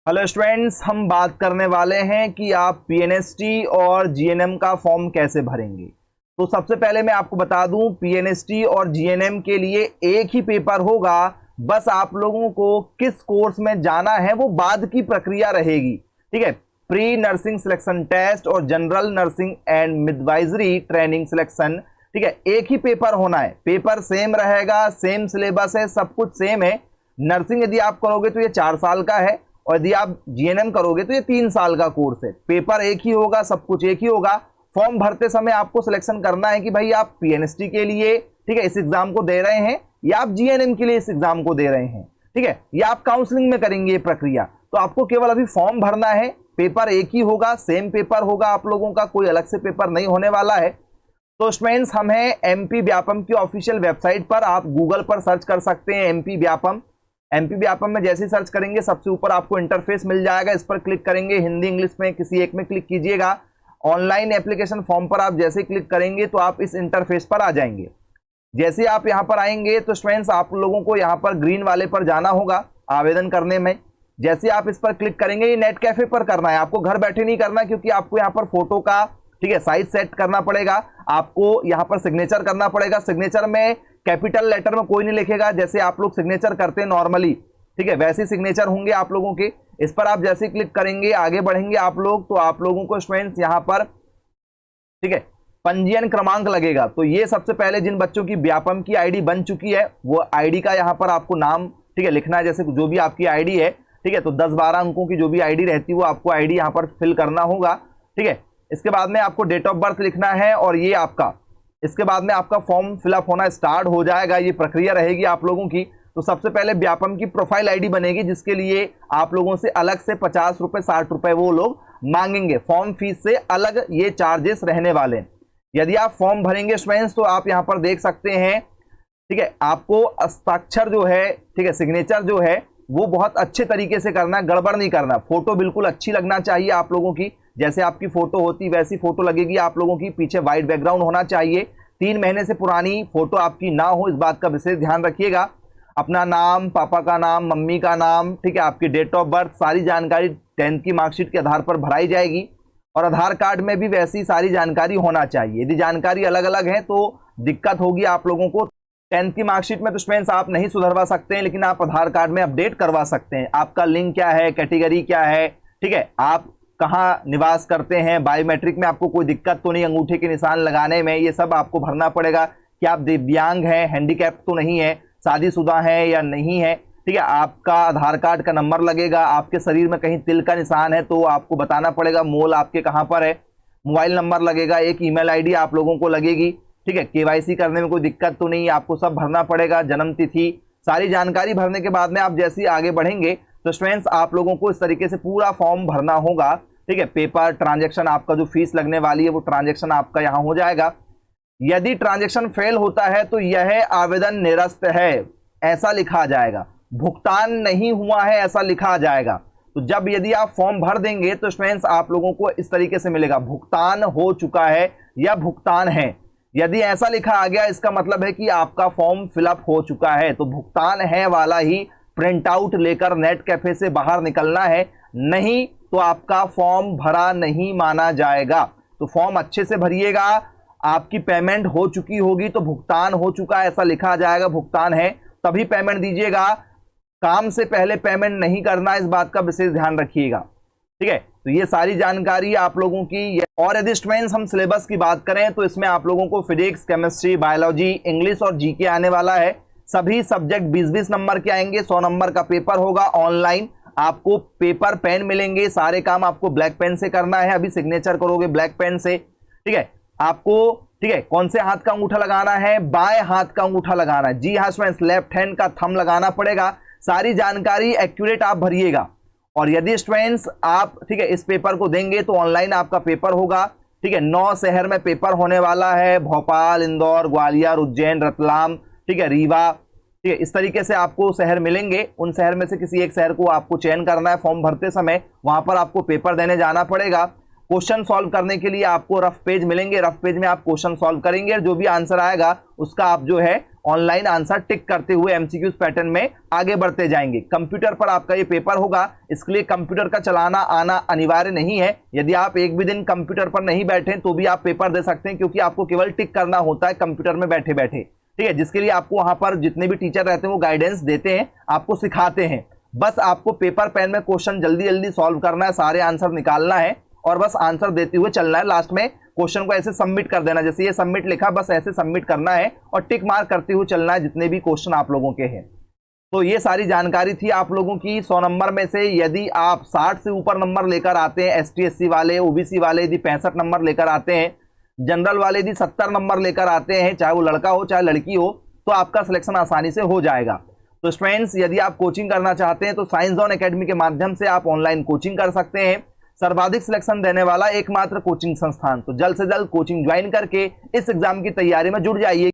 Hello students, हम बात करने वाले हैं कि आप पीएनएसटी और जीएनएम का फॉर्म कैसे भरेंगे। तो सबसे पहले मैं आपको बता दूं, पीएनएसटी और जीएनएम के लिए एक ही पेपर होगा। बस आप लोगों को किस कोर्स में जाना है वो बाद की प्रक्रिया रहेगी। ठीक है, प्री नर्सिंग सिलेक्शन टेस्ट और general nursing and midwifery training selection. ठीक है, एक ही पेपर होना है, पेपर सेम रहेगा, सेम सिलेबस है, सब कुछ सेम है। नर्सिंग यदि आप करोगे तो ये 4 साल का है और यदि आप जीएनएम करोगे तो ये 3 साल का कोर्स है। पेपर एक ही होगा, सब कुछ एक ही होगा। फॉर्म भरते समय आपको सिलेक्शन करना है कि भाई आप पीएनएसटी के लिए, ठीक है, इस एग्जाम को दे रहे हैं या आप जीएनएम के लिए इस एग्जाम को दे रहे हैं। ठीक है, या आप काउंसलिंग में करेंगे ये प्रक्रिया। तो आपको केवल अभी फॉर्म भरना है, पेपर एक ही होगा, सेम पेपर होगा आप लोगों का, कोई अलग से पेपर नहीं होने वाला है। तो स्टूडेंट्स, हम हैं एमपी व्यापम की ऑफिशियल वेबसाइट पर। आप गूगल पर सर्च कर सकते हैं एमपी व्यापम। एमपी व्यापम में जैसे ही सर्च करेंगे सबसे ऊपर आपको इंटरफेस मिल जाएगा, इस पर क्लिक करेंगे। हिंदी इंग्लिश में किसी एक में क्लिक कीजिएगा। ऑनलाइन एप्लीकेशन फॉर्म पर आप जैसे ही क्लिक करेंगे तो आप इस इंटरफेस पर आ जाएंगे। जैसे ही आप यहां पर आएंगे तो स्टूडेंट्स आप लोगों को यहां पर ग्रीन वाले पर जाना होगा आवेदन करने में। जैसे आप इस पर क्लिक करेंगे, ये नेट कैफे पर करना है, आपको घर बैठे नहीं करना, क्योंकि आपको यहाँ पर फोटो का, ठीक है, साइज सेट करना पड़ेगा। आपको यहाँ पर सिग्नेचर करना पड़ेगा। सिग्नेचर में कैपिटल लेटर में कोई नहीं लिखेगा, जैसे आप लोग सिग्नेचर करते हैं नॉर्मली, ठीक है, वैसे सिग्नेचर होंगे आप लोगों के। इस पर आप जैसे क्लिक करेंगे, आगे बढ़ेंगे आप लोग, तो आप लोगों को स्टूडेंट्स यहाँ पर, ठीक है, पंजीयन क्रमांक लगेगा। तो ये सबसे पहले जिन बच्चों की व्यापम की आईडी बन चुकी है वो आईडी का यहाँ पर आपको नाम, ठीक है, लिखना है। जैसे जो भी आपकी आईडी है, ठीक है, तो 10-12 अंकों की जो भी आईडी रहती है वो आपको आईडी यहाँ पर फिल करना होगा। ठीक है, इसके बाद में आपको डेट ऑफ बर्थ लिखना है और ये आपका, इसके बाद में आपका फॉर्म फिलअप होना स्टार्ट हो जाएगा। ये प्रक्रिया रहेगी आप लोगों की। तो सबसे पहले व्यापम की प्रोफाइल आईडी बनेगी, जिसके लिए आप लोगों से अलग से 50 रुपए 60 रुपए वो लोग मांगेंगे। फॉर्म फीस से अलग ये चार्जेस रहने वाले हैं। यदि आप फॉर्म भरेंगे स्टूडेंट्स तो आप यहां पर देख सकते हैं, ठीक है, आपको हस्ताक्षर जो है, ठीक है, सिग्नेचर जो है वो बहुत अच्छे तरीके से करना है, गड़बड़ नहीं करना। फोटो बिल्कुल अच्छी लगना चाहिए आप लोगों की, जैसे आपकी फोटो होती वैसी फोटो लगेगी आप लोगों की। पीछे व्हाइट बैकग्राउंड होना चाहिए। 3 महीने से पुरानी फोटो आपकी ना हो, इस बात का विशेष ध्यान रखिएगा। अपना नाम, पापा का नाम, मम्मी का नाम, ठीक है, आपकी डेट ऑफ बर्थ, सारी जानकारी 10th की मार्कशीट के आधार पर भराई जाएगी। और आधार कार्ड में भी वैसी सारी जानकारी होना चाहिए। यदि जानकारी अलग अलग है तो दिक्कत होगी आप लोगों को। 10th की मार्कशीट में तो स्टूडेंट्स आप नहीं सुधरवा सकते हैं, लेकिन आप आधार कार्ड में अपडेट करवा सकते हैं। आपका लिंक क्या है, कैटेगरी क्या है, ठीक है, आप कहाँ निवास करते हैं, बायोमेट्रिक में आपको कोई दिक्कत तो नहीं, अंगूठे के निशान लगाने में, ये सब आपको भरना पड़ेगा। कि आप दिव्यांग हैं, हैंडीकैप तो नहीं है, शादीशुदा है या नहीं है, ठीक है। आपका आधार कार्ड का नंबर लगेगा। आपके शरीर में कहीं तिल का निशान है तो आपको बताना पड़ेगा मोल आपके कहाँ पर है। मोबाइल नंबर लगेगा, एक ईमेल आईडी आप लोगों को लगेगी, ठीक है। केवाईसी करने में कोई दिक्कत तो नहीं, आपको सब भरना पड़ेगा। जन्म तिथि, सारी जानकारी भरने के बाद में आप जैसे ही आगे बढ़ेंगे तो स्टूडेंट्स आप लोगों को इस तरीके से पूरा फॉर्म भरना होगा, ठीक है। पेपर, ट्रांजेक्शन, आपका जो फीस लगने वाली है वो ट्रांजेक्शन आपका यहाँ हो जाएगा। यदि ट्रांजेक्शन फेल होता है तो यह आवेदन निरस्त है ऐसा लिखा जाएगा, भुगतान नहीं हुआ है ऐसा लिखा जाएगा। तो जब यदि आप फॉर्म भर देंगे तो स्टूडेंट्स आप लोगों को इस तरीके से मिलेगा, भुगतान हो चुका है या भुगतान है। यदि ऐसा लिखा आ गया इसका मतलब है कि आपका फॉर्म फिलअप हो चुका है। तो भुगतान है वाला ही प्रिंट आउट लेकर नेट कैफे से बाहर निकलना है, नहीं तो आपका फॉर्म भरा नहीं माना जाएगा। तो फॉर्म अच्छे से भरिएगा। आपकी पेमेंट हो चुकी होगी तो भुगतान हो चुका है ऐसा लिखा जाएगा, भुगतान है तभी पेमेंट दीजिएगा। काम से पहले पेमेंट नहीं करना, इस बात का विशेष ध्यान रखिएगा, ठीक है। तो ये सारी जानकारी आप लोगों की। और यदि स्टूडेंट्स हम सिलेबस की बात करें तो इसमें आप लोगों को फिजिक्स, केमिस्ट्री, बायोलॉजी, इंग्लिश और जीके आने वाला है। सभी सब्जेक्ट 20-20 नंबर के आएंगे। 100 नंबर का पेपर होगा ऑनलाइन। आपको पेपर, पेन मिलेंगे। सारे काम आपको ब्लैक पेन से करना है। अभी सिग्नेचर करोगे ब्लैक पेन से, ठीक है। आपको, ठीक है, कौन से हाथ का अंगूठा लगाना है, बाएं हाथ का अंगूठा लगाना है। जी हाँ स्टूडेंट्स, लेफ्ट हैंड का थंब लगाना पड़ेगा। सारी जानकारी एक्यूरेट आप भरिएगा। और यदि स्टूडेंट्स आप, ठीक है, इस पेपर को देंगे तो ऑनलाइन आपका पेपर होगा, ठीक है। 9 शहर में पेपर होने वाला है, भोपाल, इंदौर, ग्वालियर, उज्जैन, रतलाम, ठीक है, रीवा, ठीक है। इस तरीके से आपको शहर मिलेंगे। उन शहर में से किसी एक शहर को आपको चयन करना है। फॉर्म भरते समय वहां पर आपको पेपर देने जाना पड़ेगा। क्वेश्चन सॉल्व करने के लिए आपको रफ पेज मिलेंगे। रफ पेज में आप क्वेश्चन सॉल्व करेंगे और जो भी आंसर आएगा उसका आप जो है ऑनलाइन आंसर टिक करते हुए एमसीक्यूज पैटर्न में आगे बढ़ते जाएंगे। कंप्यूटर पर आपका ये पेपर होगा, इसके लिए कंप्यूटर का चलाना आना अनिवार्य नहीं है। यदि आप एक भी दिन कंप्यूटर पर नहीं बैठे तो भी आप पेपर दे सकते हैं, क्योंकि आपको केवल टिक करना होता है कंप्यूटर में बैठे बैठे। ठीक है, जिसके लिए आपको वहां पर जितने भी टीचर रहते हैं वो गाइडेंस देते हैं, आपको सिखाते हैं। बस आपको पेपर पेन में क्वेश्चन जल्दी जल्दी सॉल्व करना है, सारे आंसर निकालना है और बस आंसर देते हुए चलना है। लास्ट में क्वेश्चन को ऐसे सबमिट कर देना, जैसे ये सबमिट लिखा बस ऐसे सबमिट करना है और टिक मार्क करते हुए चलना है जितने भी क्वेश्चन आप लोगों के हैं। तो ये सारी जानकारी थी आप लोगों की। 100 नंबर में से यदि आप 60 से ऊपर नंबर लेकर आते हैं, एसटी एससी वाले, ओबीसी वाले यदि 65 नंबर लेकर आते हैं, जनरल वाले यदि 70 नंबर लेकर आते हैं, चाहे वो लड़का हो चाहे लड़की हो, तो आपका सिलेक्शन आसानी से हो जाएगा। तो स्टूडेंट्स, यदि आप कोचिंग करना चाहते हैं तो साइंस ज़ोन एकेडमी के माध्यम से आप ऑनलाइन कोचिंग कर सकते हैं। सर्वाधिक सिलेक्शन देने वाला एकमात्र कोचिंग संस्थान। तो जल्द से जल्द कोचिंग ज्वाइन करके इस एग्जाम की तैयारी में जुड़ जाइए।